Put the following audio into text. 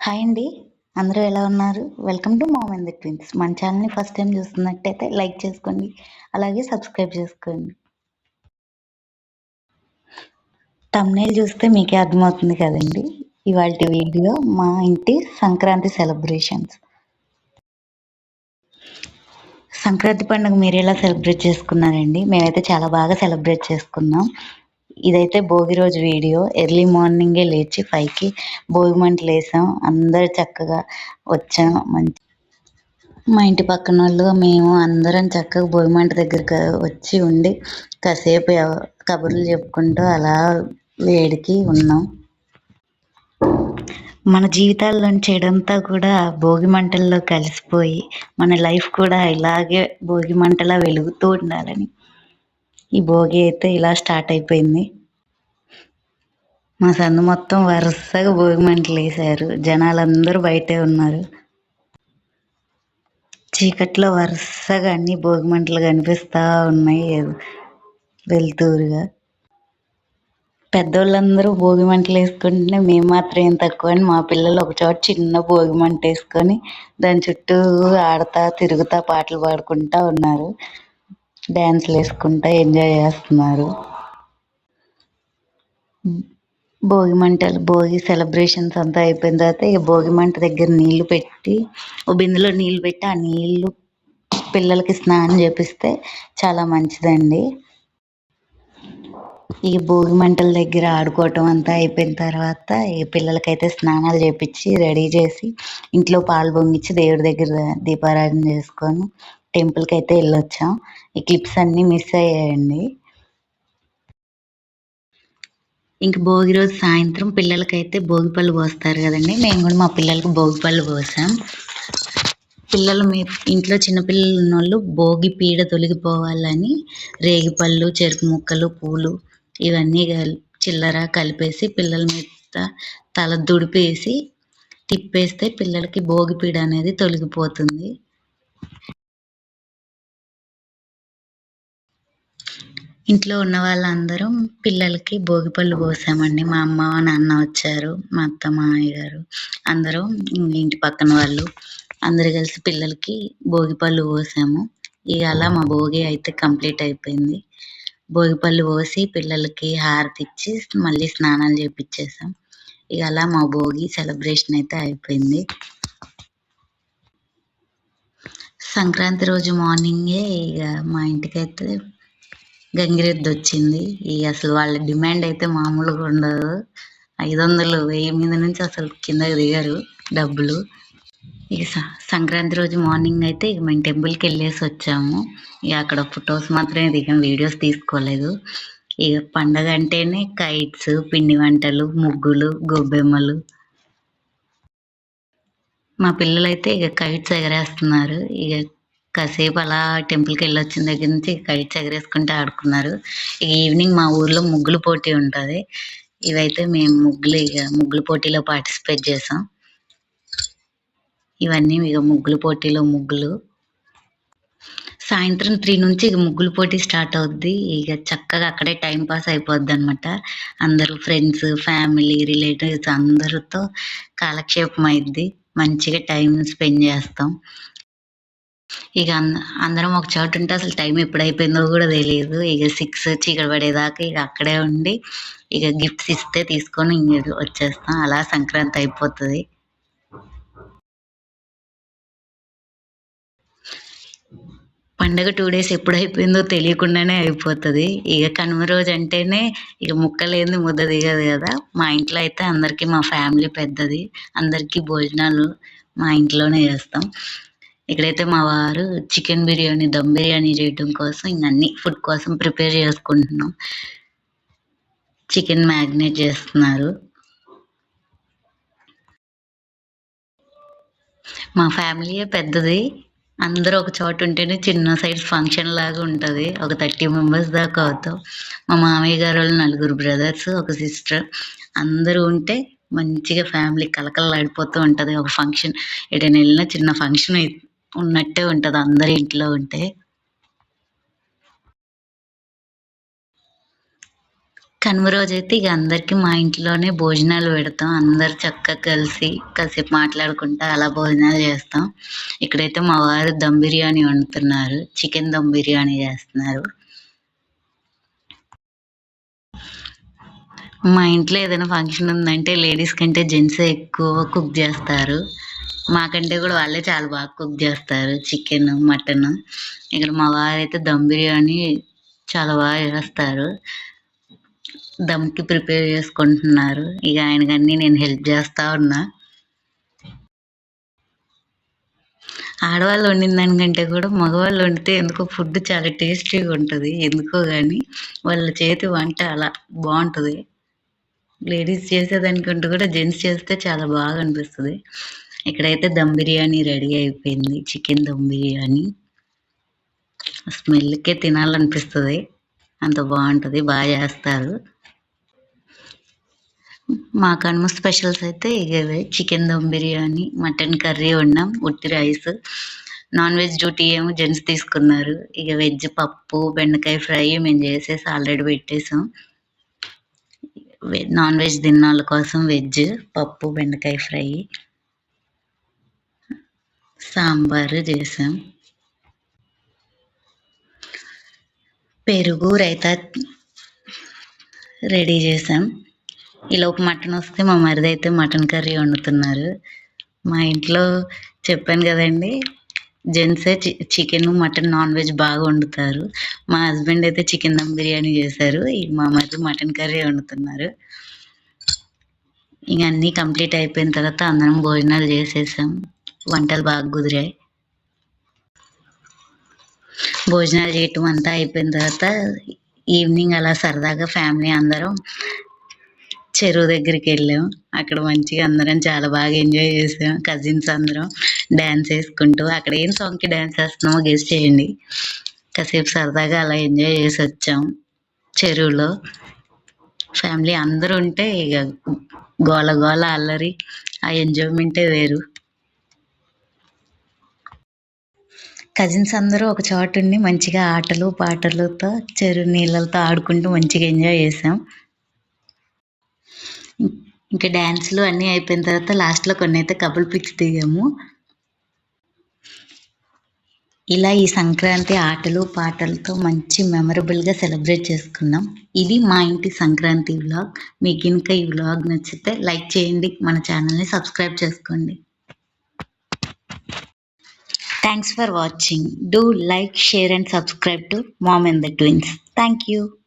Hi అండి. అందరూ ఎలా ఉన్నారు? Welcome to mom and the twins. మన ఛానల్‌ని ఫస్ట్ టైమ్ చూస్తున్నట్టయితే లైక్ చేసుకోండి. అలాగే సబ్స్క్రైబ్ చేసుకోండి. థంబ్‌నెయిల్ చూస్తే మీకే అర్థమవుతుంది కదండీ! ఇవాల్టి వీడియో మా ఇంటి సంక్రాంతి సెలబ్రేషన్స్. సంక్రాంతి పండుగ మీరెలా సెలబ్రేట్ చేసుకున్నారండి? మేమైతే చాలా బాగా సెలబ్రేట్ చేసుకున్నాం. ఇదైతే భోగి రోజు వీడియో. ఎర్లీ మార్నింగే లేచి 5కి భోగి మంటలేసాం. అందరూ చక్కగా వచ్చాం. మా ఇంటి పక్కనోళ్ళు, మేము అందరం చక్కగా భోగిమంట దగ్గరికి వచ్చి ఉండి కాసేపు కబుర్లు చెప్పుకుంటూ అలా వేడికి ఉన్నాం. మన జీవితాల్లోని చెడంతా కూడా భోగి మంటల్లో కలిసిపోయి మన లైఫ్ కూడా ఇలాగే భోగి మంటలా వెలుగుతూ ఉండాలని ఈ భోగి అయితే ఇలా స్టార్ట్ అయిపోయింది. మా సందు మొత్తం వరుసగా భోగి మంటలు వేశారు. జనాలందరూ బయటే ఉన్నారు. చీకట్లో వరుసగా అన్ని భోగి మంటలు కనిపిస్తా ఉన్నాయి వెలుతురుగా. పెద్దోళ్ళందరూ భోగి మంటలు వేసుకుంటే మేము మాత్రం ఏం తక్కువ అని మా పిల్లలు ఒకచోట చిన్న భోగి మంట వేసుకొని దాని చుట్టూ ఆడతా తిరుగుతా పాటలు పాడుకుంటా ఉన్నారు. డ్యాన్స్లు వేసుకుంటా ఎంజాయ్ చేస్తున్నారు. భోగి సెలబ్రేషన్స్ అంతా అయిపోయిన తర్వాత ఇక భోగి మంట దగ్గర నీళ్లు పెట్టి ఓ బిందెలో నీళ్లు పెట్టి ఆ నీళ్లు పిల్లలకి స్నానం చేపిస్తే చాలా మంచిదండి. ఈ భోగి మంటల దగ్గర ఆడుకోవటం అంతా అయిపోయిన తర్వాత ఈ పిల్లలకైతే స్నానాలు చేపించి రెడీ చేసి ఇంట్లో పాలు పొంగిచ్చి దేవుడి దగ్గర దీపారాధన చేసుకొని టెంపుల్కి అయితే వెళ్ళొచ్చాం. ఈ క్లిప్స్ అన్నీ మిస్ అయ్యాయండి. ఇంక భోగి రోజు సాయంత్రం పిల్లలకైతే భోగి పళ్ళు పోస్తారు కదండి. మేము కూడా మా పిల్లలకు భోగి పళ్ళు పోసాం. పిల్లలు మీ ఇంట్లో చిన్నపిల్లలు ఉన్నోళ్ళు భోగి పీడ తొలగిపోవాలని రేగిపళ్ళు, చెరుకు ముక్కలు, పూలు ఇవన్నీ చిల్లర కలిపేసి పిల్లల మీద తల దుడిపేసి తిప్పేస్తే పిల్లలకి భోగి పీడ అనేది తొలగిపోతుంది. ఇంట్లో ఉన్న వాళ్ళందరం పిల్లలకి భోగిపళ్ళు పోసామండి. మా అమ్మ నాన్న వచ్చారు, మా అత్త మామయ్య గారు అందరం ఇంటి పక్కన వాళ్ళు అందరు కలిసి పిల్లలకి భోగిపళ్ళు పోసాము. ఇక అలా మా భోగి అయితే కంప్లీట్ అయిపోయింది. భోగిపళ్ళు పోసి పిల్లలకి హారతి ఇచ్చి మళ్ళీ స్నానాలు చేపించేసాం. ఇక అలా మా భోగి సెలబ్రేషన్ అయితే అయిపోయింది. సంక్రాంతి రోజు మార్నింగే ఇక మా ఇంటికైతే గంగిరెద్దు వచ్చింది. ఇక అసలు వాళ్ళ డిమాండ్ అయితే మామూలుగా ఉండదు. 500, 1000 మీద నుంచి అసలు కిందకి దిగరు డబ్బులు. ఇక సంక్రాంతి రోజు మార్నింగ్ అయితే ఇక మేము టెంపుల్కి వెళ్ళేసి వచ్చాము. ఇక అక్కడ ఫొటోస్ మాత్రమే దిగాం, వీడియోస్ తీసుకోలేదు. ఇక పండగ అంటేనే కైట్స్, పిండి వంటలు, ముగ్గులు, గొబ్బెమ్మలు. మా పిల్లలైతే ఇక కైట్స్ ఎగరేస్తున్నారు. ఇక కాసేపు అలా టెంపుల్కి వెళ్ళొచ్చిన దగ్గర నుంచి కైట్స్ ఎగరేసుకుంటూ ఆడుకున్నారు. ఇక ఈవినింగ్ మా ఊర్లో ముగ్గులు పోటీ ఉంటుంది. ఇవైతే మేము ముగ్గులు పోటీలో పార్టిసిపేట్ చేసాం. ఇవన్నీ ఇక ముగ్గులు పోటీలో ముగ్గులు. సాయంత్రం 3 నుంచి ఇక ముగ్గులు పోటీ స్టార్ట్ అవుద్ది. ఇక చక్కగా అక్కడే టైం పాస్ అయిపోద్ది అనమాట. అందరూ ఫ్రెండ్స్, ఫ్యామిలీ, రిలేటివ్స్ అందరితో కాలక్షేపం అయిద్ది. మంచిగా టైం స్పెండ్ చేస్తాం. ఇక అందరం ఒక చోట ఉంటే అసలు టైం ఎప్పుడైపోయిందో కూడా తెలియదు. ఇక 6 చీకటి పడేదాకా ఇక అక్కడే ఉండి ఇక గిఫ్ట్స్ ఇస్తే తీసుకొని ఇంక వచ్చేస్తాం. అలా సంక్రాంతి అయిపోతుంది. పండగ 2 డేస్ ఎప్పుడైపోయిందో తెలియకుండానే అయిపోతుంది. ఇక కనుమ రోజు అంటేనే ఇక ముక్కలేంది ముద్ద దిగదు కదా. మా ఇంట్లో అయితే అందరికీ, మా ఫ్యామిలీ పెద్దది, అందరికీ భోజనాలు మా ఇంట్లోనే చేస్తాం. ఇక్కడైతే మా వారు చికెన్ బిర్యానీ, దమ్ బిర్యానీ చేయడం కోసం ఇంక అన్ని ఫుడ్ కోసం ప్రిపేర్ చేసుకుంటున్నాం. చికెన్ మ్యాగ్నేట్ చేస్తున్నారు. మా ఫ్యామిలీయే పెద్దది. అందరూ ఒక చోట ఉంటేనే చిన్న సైజ్ ఫంక్షన్ లాగా ఉంటుంది. ఒక 30 మెంబర్స్ దాకా అవుతాం. మా మామయ్య గారు వాళ్ళు 4 బ్రదర్స్, ఒక సిస్టర్ అందరూ ఉంటే మంచిగా ఫ్యామిలీ కలకలలాడిపోతూ ఉంటుంది. ఒక ఫంక్షన్ ఎటైనా వెళ్ళినా చిన్న ఫంక్షన్ ఉన్నట్టే ఉంటుంది అందరి ఇంట్లో ఉంటే. కనుమ రోజైతే ఇక అందరికి మా ఇంట్లోనే భోజనాలు పెడతాం. అందరు చక్కగా కలిసి కాసేపు మాట్లాడుకుంటా అలా భోజనాలు చేస్తాం. ఇక్కడైతే మా వారు దమ్ బిర్యానీ వండుతున్నారు. చికెన్ దమ్ బిర్యానీ చేస్తున్నారు. మా ఇంట్లో ఏదైనా ఫంక్షన్ ఉందంటే లేడీస్ కంటే జెంట్సే ఎక్కువ కుక్ చేస్తారు. మాకంటే కూడా వాళ్ళే చాలా బాగా కుక్ చేస్తారు చికెన్, మటన్. ఇక్కడ మా వారైతే దమ్ బిర్యానీ చాలా బాగా చేస్తారు. దమ్‌కి ప్రిపేర్ చేసుకుంటున్నారు. ఇక ఆయనకన్నీ నేను హెల్ప్ చేస్తా ఉన్నా. ఆడవాళ్ళు వండిన దానికంటే కూడా మగవాళ్ళు వండితే ఎందుకో ఫుడ్ చాలా టేస్టీగా ఉంటది. ఎందుకో గాని వాళ్ళ చేతి వంట అలా బావుంటది. లేడీస్ చేసేదానికంటే కూడా జెంట్స్ చేస్తే చాలా బాగా అనిపిస్తది. ఇక్కడైతే దమ్ బిర్యానీ రెడీ అయిపోయింది. చికెన్ దమ్ బిర్యానీ. స్మెల్‌కే తినాలనిపిస్తది. అంత బావుంటది. చేస్తారు. మా కనుమ స్పెషల్స్ అయితే ఇవే chicken dum biryani, mutton curry వండాం, ఉట్టి రైస్. నాన్ వెజ్ డ్యూటీ ఏమో జెంట్స్ తీసుకున్నారు. ఇక వెజ్ పప్పు, బెండకాయ ఫ్రై మేము చేసేసి ఆల్రెడీ పెట్టేసాం. నాన్ వెజ్ తిన్నోళ్ళ కోసం వెజ్ పప్పు, బెండకాయ ఫ్రై, సాంబారు చేసాం. పెరుగు, రైతా రెడీ చేసాం. ఈలోపు మటన్ వస్తే మా మరిదైతే మటన్ కర్రీ వండుతున్నారు. మా ఇంట్లో చెప్పాను కదండీ! జెంట్సే చికెన్, మటన్, నాన్ వెజ్ బాగా వండుతారు. మా హస్బెండ్ అయితే చికెన్ దమ్ బిర్యానీ చేశారు. మా మరిది మటన్ కర్రీ వండుతున్నారు. ఇంక అన్నీ కంప్లీట్ అయిపోయిన తర్వాత అందరం భోజనాలు చేసేసాం. వంటలు బాగా కుదిరాయి. భోజనాలు చేయటం అంతా అయిపోయిన తర్వాత ఈవినింగ్ అలా సరదాగా ఫ్యామిలీ అందరం చెరువు దగ్గరికి వెళ్ళాం. అక్కడ మంచిగా అందరం చాలా బాగా ఎంజాయ్ చేసాం. కజిన్స్ అందరం డ్యాన్స్ వేసుకుంటూ అక్కడ ఏం సాంగ్కి డ్యాన్స్ వేస్తున్నామో గెస్ చేయండి. కాసేపు సరదాగా అలా ఎంజాయ్ చేసి వచ్చాం చెరువులో. ఫ్యామిలీ అందరూ ఉంటే ఇక గోల గోల అల్లరి ఆ ఎంజాయ్మెంటే వేరు. కజిన్స్ అందరూ ఒక చోట ఉండి మంచిగా ఆటలు పాటలతో చెరువు నీళ్ళతో ఆడుకుంటూ మంచిగా ఎంజాయ్ చేసాం. ఇంకా డ్యాన్స్లు అన్నీ అయిపోయిన తర్వాత లాస్ట్లో కొన్ని అయితే కపుల్ పిక్స్ దిగాము. ఇలా ఈ సంక్రాంతి ఆటలు పాటలతో మంచి మెమరబుల్గా సెలబ్రేట్ చేసుకున్నాం. ఇది మా ఇంటి సంక్రాంతి వ్లాగ్. మీకు ఇంకా ఈ వ్లాగ్ నచ్చితే లైక్ చేయండి, మన ఛానల్ని సబ్స్క్రైబ్ చేసుకోండి. Thanks for watching. Do like, share and subscribe to Mom and the Twins. Thank you.